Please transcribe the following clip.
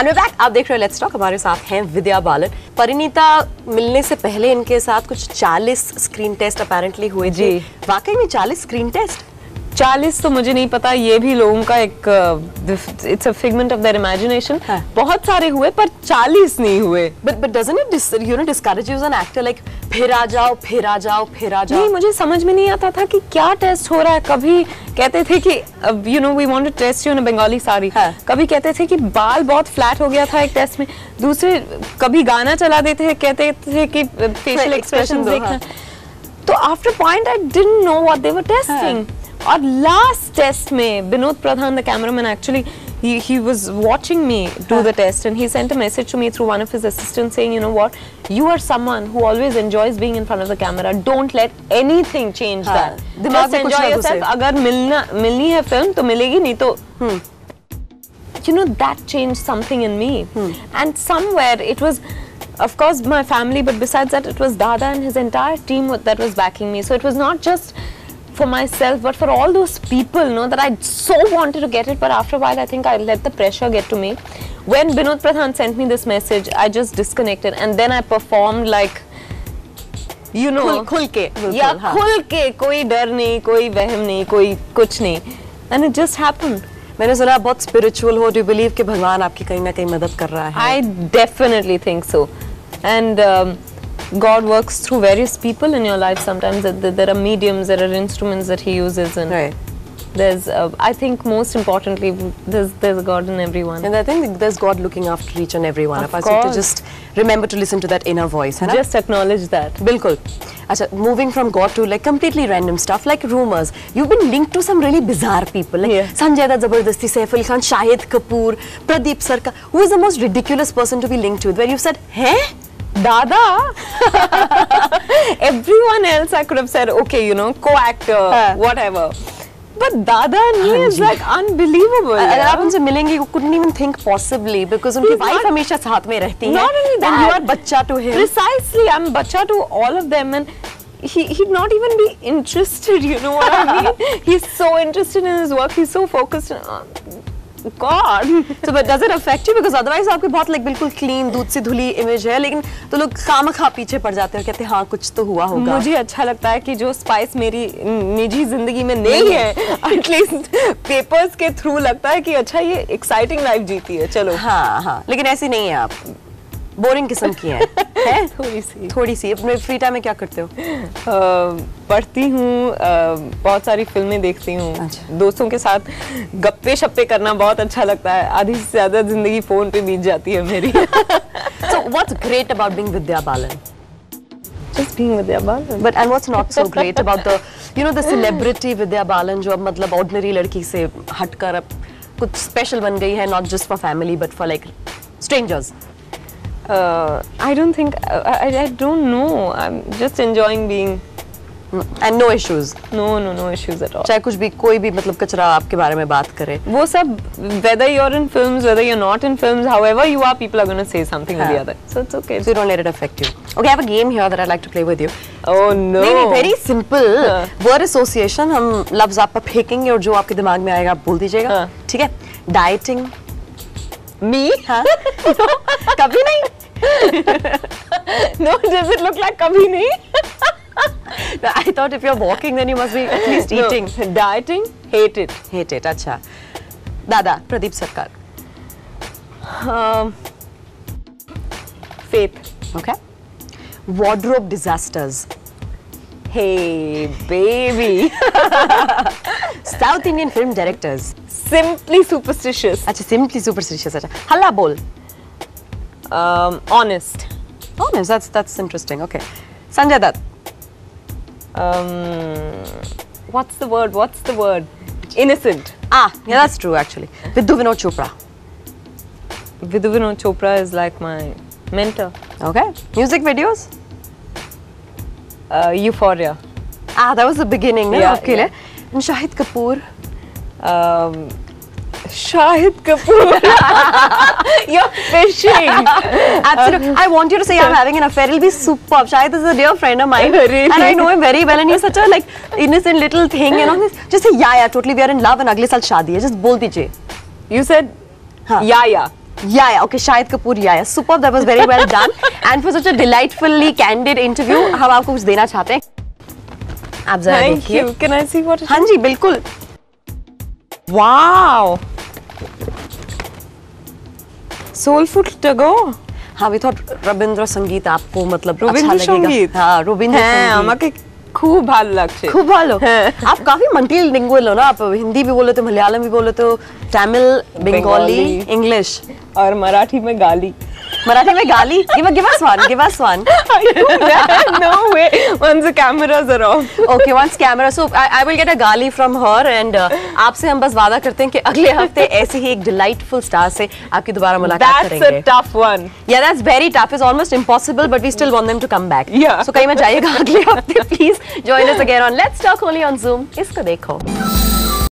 And we back, आप देख रहे हो लेट्स टॉक, हमारे साथ हैं विद्या बालन। परिणीता मिलने से पहले इनके साथ कुछ 40 स्क्रीन टेस्ट अपेरेंटली हुए। जी वाकई में 40 स्क्रीन टेस्ट? 40 तो मुझे नहीं पता, ये भी लोगों का एक it's a figment of their imagination. बहुत सारे हुए पर 40 नहीं हुए। But doesn't it you know discourage you as an actor, like फिर आ जाओ फिर आ जाओ फिर आ जाओ? नहीं, मुझे समझ में नहीं आता था कि क्या टेस्ट हो रहा है। कभी कहते थे कि you know we want to test you in a Bengali sari, कभी कहते थे कि बाल बहुत फ्लैट हो गया था एक टेस्ट में, दूसरे कभी गाना चला देते थे, कहते थे कि फेशियल एक्सप्रेशंस देखना। तो after point I didn't know what they were testing. और लास्ट टेस्ट में Vinod Pradhan the cameraman actually he was watching me do the test and he sent a message to me through one of his assistants saying, you know what, you are someone who always enjoys being in front of the camera, don't let anything change that, just enjoy yourself. अगर मिलनी है film तो मिलेगी, नहीं तो you know that changed something in me. And somewhere it was of course my family, but besides that it was Dada and his entire team that was backing me. So it was not just for myself but for all those people, know that I so wanted to get it, but after a while I think I let the pressure get to me. When Vinod Pradhan sent me this message, I just disconnected and then I performed like, you know, खुल के, खुल के, कोई डर नहीं, कोई वहम नहीं, कोई कुछ नहीं, and it just happened. मैंने सुना बहुत स्पिरिचुअल हो, डू बिलीव कि भगवान आपकी कहीं ना कहीं मदद कर रहा है? I definitely think so, and God works through various people in your life. Sometimes there are mediums, there are instruments that He uses, and there's I think most importantly there's a God in everyone. And I think there's God looking after each and every one of us. To just remember to listen to that inner voice, है ना? Just acknowledge that. बिल्कुल. अच्छा, moving from God to like completely random stuff like rumors. You've been linked to some really bizarre people, like Sanjay Dutt, Zabardasti, Saif Ali Khan, Shahid Kapoor, Pradeep Sarkar. Who is the most ridiculous person to be linked with? Where you said, "Hey, Dada." Everyone else I could have said, okay, you know, co-actor, whatever. But Dada and he is like unbelievable. अगर आप उनसे मिलेंगे, you couldn't even think possibly because उनकी wife हमेशा साथ में रहती है. Not only that, and you are बच्चा to him. Precisely, I'm bachcha to all of them, and he'd not even be interested. You know what I mean? He's so interested in his work. He's so focused. God. So but does it affect you? Because otherwise आपके बहुत like बिल्कुल clean, दूध से धुली image है, लेकिन तो लोग खामखा पीछे पड़ जाते हैं, कहते हैं हाँ कुछ तो हुआ होगा. मुझे अच्छा लगता है कि जो स्पाइस मेरी निजी जिंदगी में नहीं है, एटलीस्ट पेपर्स के थ्रू लगता है कि अच्छा ये एक्साइटिंग लाइफ जीती है. चलो. हाँ, लेकिन ऐसी नहीं है आप. बोरिंग किस्म की हैं. है? थोड़ी सी. अपने फ्री टाइम में क्या करते हो? पढ़ती हूँ, बहुत सारी फिल्में देखती हूँ. दोस्तों के साथ गप्पे शप्पे करना बहुत अच्छा लगता है. आधी से ज्यादा जिंदगी फोन पे बीत जाती है मेरी. So what's great about being Vidya Balan? Just being Vidya Balan. But and what's not so great about the, you know, the celebrity Vidya Balan जो अब मतलब ordinary लड़की से हटकर अब कुछ special बन गई है, not just for family but for like strangers. I don't think, I don't know. I'm just enjoying being. And no issues. No issues at all. चाहे कुछ भी, कोई भी मतलब कचरा आपके बारे में बात करे. वो सब, whether you're in films, whether you're not in films, however you are, people are going to say something or the other. So it's okay. So you don't let it affect you. Okay, I have a game here that I'd like to play with you. Oh no. नहीं, very simple. Word association. हम लफ्ज आप पर फेंकेंगे और जो आपके दिमाग में आएगा आप बोल दीजिएगा. ठीक है? Dieting. Me? हाँ? कभी नहीं. No, does it look like kabhi nahi? I thought if you're walking then you must be at least eating. No. Dieting, hate it. Hate it, अच्छा. दादा, प्रदीप सरकार. Faith. Okay. Wardrobe disasters. Hey, baby. South Indian film directors. Simply superstitious. अच्छा, simply superstitious. अच्छा. हल्ला बोल. Honest. Honest. That's interesting. Okay. Sanjay Dutt. What's the word? Innocent. Yeah, that's true actually. Vidhu Vinod Chopra. Vidhu Vinod Chopra is like my mentor. Okay. Music videos? Euphoria. That was the beginning. Yeah. Okay. Yeah. And Shahid Kapoor. Shahid Kapoor. You're fishing. Absolutely. I want you to say I'm having an affair. It'll be superb. Shahid is a dear friend of mine. Really? And I know him very well. And he's such a like innocent little thing, you know. Just say yeah, totally we are in love and अगले साल शादी है. Just बोल दीजिए. You said yeah. Yeah, okay, Shahid Kapoor, yeah, superb, that was very well done. And for such a delightfully candid interview, हम आपको कुछ देना चाहते हैं. आप जरा Thank देखिए. you. Can I see what it is? हाँ जी, बिल्कुल. Wow. Soulful Tagore. हाँ, we thought रविंद्र संगीत आपको मतलब अच्छा রবীন্দ্র लगेगा. সঙ্গীত हाँ, রবীন্দ্র হ্যাঁ संगीत. আমাকে খুব ভালো লাগছে खूब भालो. आप काफी मल्टीलिंगुअल हो ना, आप हिंदी भी बोले तो, मलयालम भी बोले तो, तमिल, बंगाली, इंग्लिश और मराठी में गाली मराठी में गाली. Give us one, give us one. No way. Once the cameras are off. Okay, once camera. So I will get a गाली from her and आपसे हम बस वादा करते हैं कि अगले हफ्ते ऐसे ही एक delightful star से आपकी दोबारा मुलाकात That's करेंगे. a tough one. Yeah, that's very tough. It's almost impossible, but we still want them to come back. Yeah. So कहीं मत जाइएगा अगले हफ्ते. Please join us again on Let's Talk only on Zoom. इसको देखो.